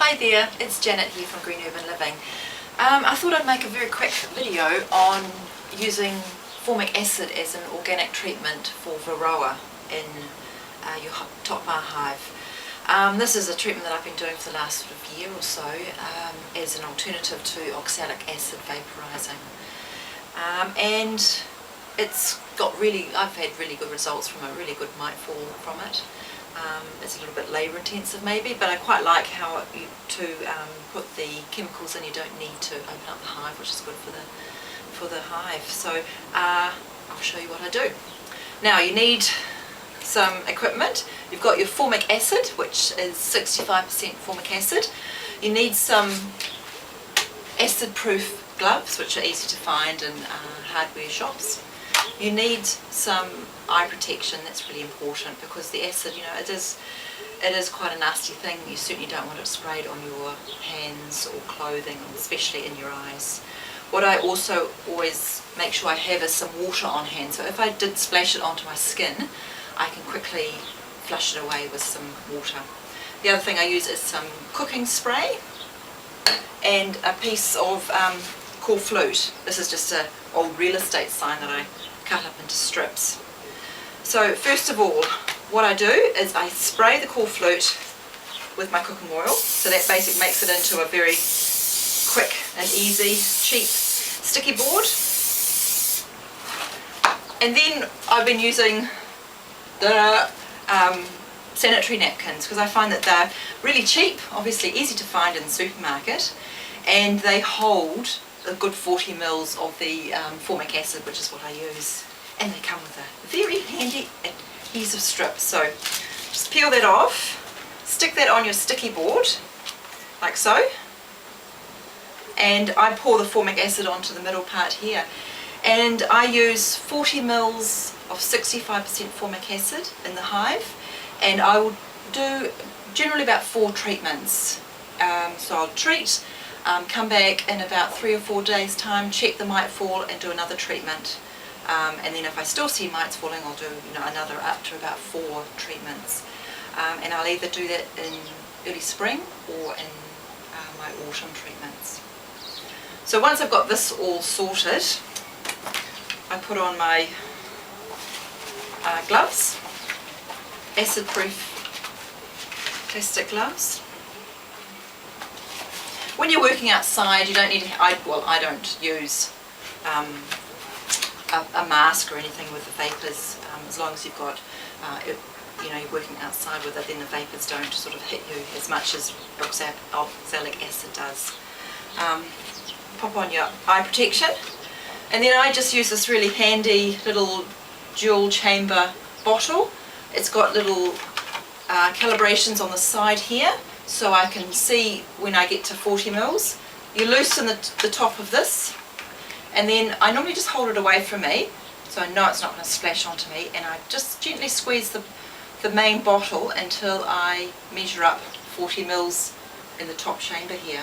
Hi there, it's Janet here from Green Urban Living. I thought I'd make a very quick video on using formic acid as an organic treatment for varroa in your top bar hive. This is a treatment that I've been doing for the last sort of year or so as an alternative to oxalic acid vaporizing. And I've had really good results from a really good mite fall from it. It's a little bit labour intensive maybe, but I quite like how to put the chemicals in. You don't need to open up the hive, which is good for the hive. So I'll show you what I do. Now you need some equipment. You've got your formic acid, which is 65% formic acid. You need some acid proof gloves, which are easy to find in hardware shops. You need some eye protection. That's really important because the acid, it is quite a nasty thing. You certainly don't want it sprayed on your hands or clothing, especially in your eyes. What I also always make sure I have is some water on hand, so if I did splash it onto my skin, I can quickly flush it away with some water. The other thing I use is some cooking spray and a piece of core flute. This is just an old real estate sign that I cut up into strips. So first of all, what I do is I spray the core flute with my cooking oil, so that basically makes it into a very quick and easy, cheap sticky board. And then I've been using the sanitary napkins because I find that they're really cheap, obviously easy to find in the supermarket, and they hold a good 40 mils of the formic acid, which is what I use. And they come with a very handy adhesive strip. So just peel that off, stick that on your sticky board, like so. And I pour the formic acid onto the middle part here. And I use 40 mils of 65% formic acid in the hive. And I will do generally about 4 treatments. So I'll treat, come back in about 3 or 4 days time, check the mite fall and do another treatment. And then if I still see mites falling, I'll do another up to about 4 treatments. And I'll either do that in early spring or in my autumn treatments. So once I've got this all sorted, I put on my gloves, acid-proof plastic gloves. When you're working outside, you don't need to, I don't use a mask or anything with the vapours. As long as you've got, you're working outside with it, then the vapours don't sort of hit you as much as oxalic acid does. Pop on your eye protection, and then I just use this really handy little dual chamber bottle. It's got little calibrations on the side here, so I can see when I get to 40 mils. You loosen the top of this, and then I normally just hold it away from me so I know it's not going to splash onto me, and I just gently squeeze the main bottle until I measure up 40 mils in the top chamber here.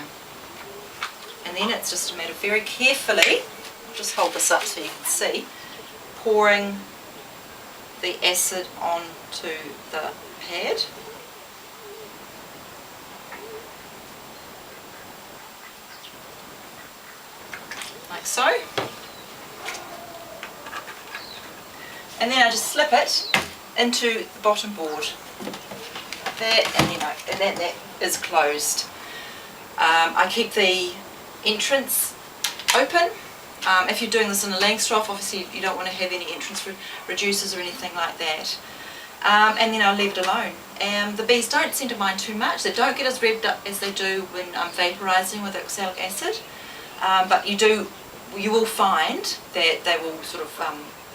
And then it's just a matter of very carefully, I'll just hold this up so you can see, pouring the acid onto the pad. Like so. And then I just slip it into the bottom board. That, and then that is closed. I keep the entrance open. If you're doing this in a Langstroth, obviously you don't want to have any entrance reducers or anything like that. And then I'll leave it alone. The bees don't seem to mind too much. They don't get as revved up as they do when I'm vaporizing with oxalic acid. But you will find that they will sort of,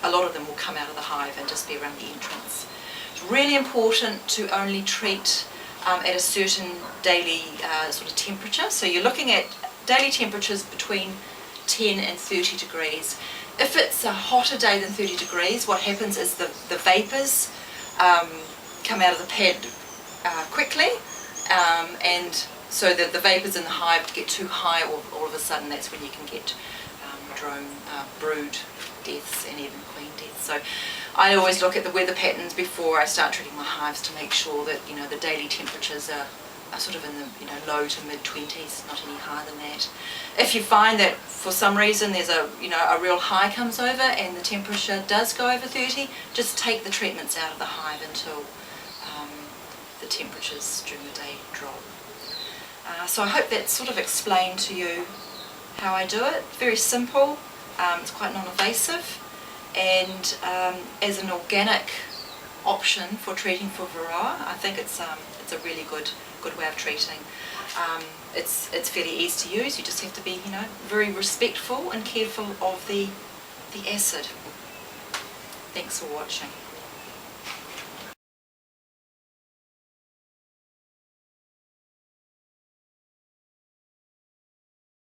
a lot of them will come out of the hive and just be around the entrance. It's really important to only treat at a certain daily sort of temperature. So you're looking at daily temperatures between 10 and 30 degrees. If it's a hotter day than 30 degrees, what happens is the vapours come out of the pad quickly, and so that the vapours in the hive get too high all of a sudden. That's when you can get drone brood deaths and even queen deaths. So I always look at the weather patterns before I start treating my hives to make sure that the daily temperatures are sort of in the low to mid 20s, not any higher than that. If you find that for some reason there's a real high comes over and the temperature does go over 30, just take the treatments out of the hive until the temperatures during the day drop. So I hope that sort of explained to you how I do it. Very simple, it's quite non-invasive, and as an organic option for treating for varroa, I think it's a really good way of treating. It's fairly easy to use. You just have to be very respectful and careful of the acid. Thanks for watching.